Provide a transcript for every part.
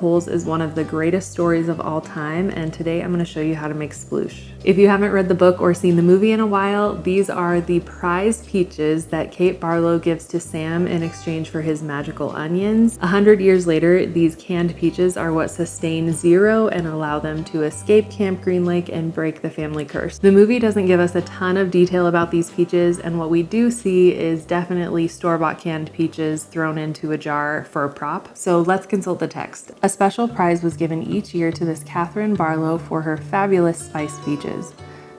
Holes is one of the greatest stories of all time, and today I'm going to show you how to make sploosh. If you haven't read the book or seen the movie in a while, these are the prized peaches that Kate Barlow gives to Sam in exchange for his magical onions. 100 years later, these canned peaches are what sustain Zero and allow them to escape Camp Green Lake and break the family curse. The movie doesn't give us a ton of detail about these peaches, and what we do see is definitely store-bought canned peaches thrown into a jar for a prop. So let's consult the text. A special prize was given each year to Miss Katherine Barlow for her fabulous spiced peaches.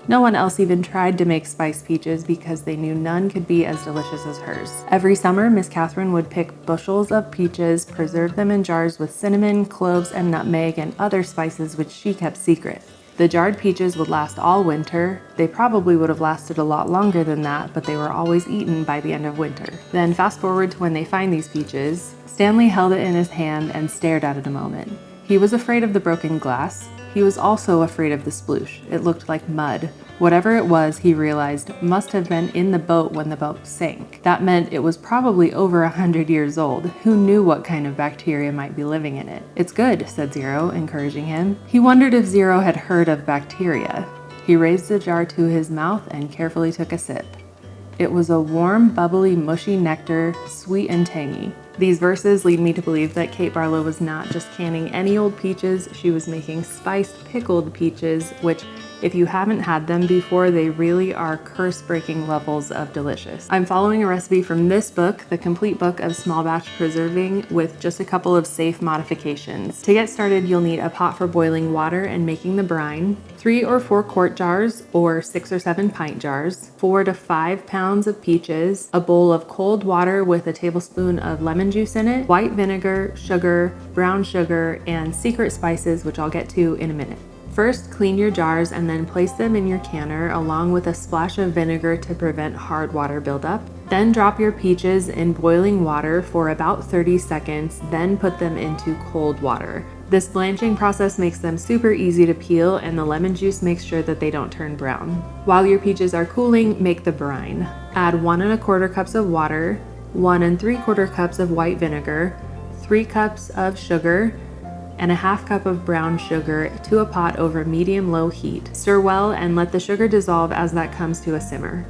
No one else even tried to make spiced peaches because they knew none could be as delicious as hers. Every summer, Miss Katherine would pick bushels of peaches, preserve them in jars with cinnamon, cloves, and nutmeg, and other spices which she kept secret. The jarred peaches would last all winter. They probably would have lasted a lot longer than that, but they were always eaten by the end of winter. Then fast forward to when they find these peaches. Stanley held it in his hand and stared at it a moment. He was afraid of the broken glass. He was also afraid of the sploosh. It looked like mud. Whatever it was, he realized, must have been in the boat when the boat sank. That meant it was probably over 100 years old. Who knew what kind of bacteria might be living in it? "It's good," said Zero, encouraging him. He wondered if Zero had heard of bacteria. He raised the jar to his mouth and carefully took a sip. It was a warm, bubbly, mushy nectar, sweet and tangy. These verses lead me to believe that Kate Barlow was not just canning any old peaches, she was making spiced pickled peaches, which, if you haven't had them before, they really are curse-breaking levels of delicious. I'm following a recipe from this book, The Complete Book of Small Batch Preserving, with just a couple of safe modifications. To get started, you'll need a pot for boiling water and making the brine, 3 or 4 quart jars or 6 or 7 pint jars, 4 to 5 pounds of peaches, a bowl of cold water with a tablespoon of lemon juice in it, white vinegar, sugar, brown sugar, and secret spices, which I'll get to in a minute. First, clean your jars and then place them in your canner along with a splash of vinegar to prevent hard water buildup. Then drop your peaches in boiling water for about 30 seconds, then put them into cold water. This blanching process makes them super easy to peel, and the lemon juice makes sure that they don't turn brown. While your peaches are cooling, make the brine. Add 1 1/4 cups of water, 1 3/4 cups of white vinegar, 3 cups of sugar, and a 1/2 cup of brown sugar to a pot over medium-low heat. Stir well and let the sugar dissolve as that comes to a simmer.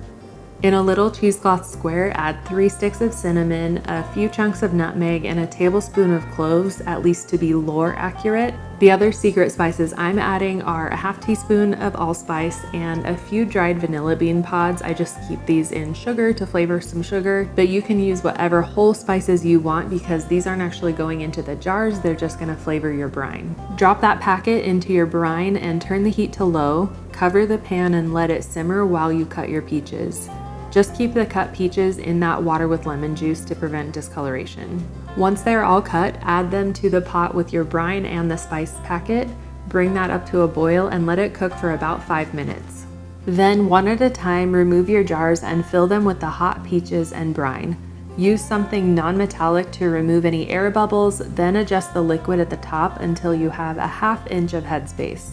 In a little cheesecloth square, add 3 sticks of cinnamon, a few chunks of nutmeg, and a tablespoon of cloves, at least to be lore accurate. The other secret spices I'm adding are a 1/2 teaspoon of allspice and a few dried vanilla bean pods. I just keep these in sugar to flavor some sugar, but you can use whatever whole spices you want because these aren't actually going into the jars, they're just gonna flavor your brine. Drop that packet into your brine and turn the heat to low. Cover the pan and let it simmer while you cut your peaches. Just keep the cut peaches in that water with lemon juice to prevent discoloration. Once they're all cut, add them to the pot with your brine and the spice packet. Bring that up to a boil and let it cook for about 5 minutes. Then, one at a time, remove your jars and fill them with the hot peaches and brine. Use something non-metallic to remove any air bubbles, then adjust the liquid at the top until you have a 1/2 inch of headspace.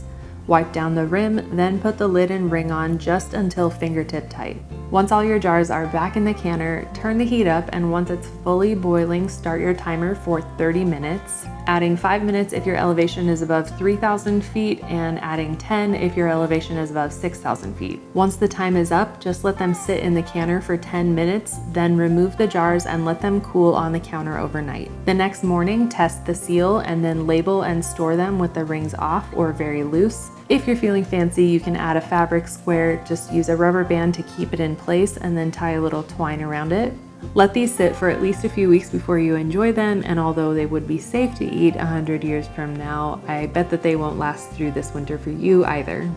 Wipe down the rim, then put the lid and ring on just until fingertip tight. Once all your jars are back in the canner, turn the heat up, and once it's fully boiling, start your timer for 30 minutes, adding 5 minutes if your elevation is above 3,000 feet and adding 10 if your elevation is above 6,000 feet. Once the time is up, just let them sit in the canner for 10 minutes, then remove the jars and let them cool on the counter overnight. The next morning, test the seal and then label and store them with the rings off or very loose. If you're feeling fancy, you can add a fabric square. Just use a rubber band to keep it in place and then tie a little twine around it. Let these sit for at least a few weeks before you enjoy them, and although they would be safe to eat 100 years from now, I bet that they won't last through this winter for you either.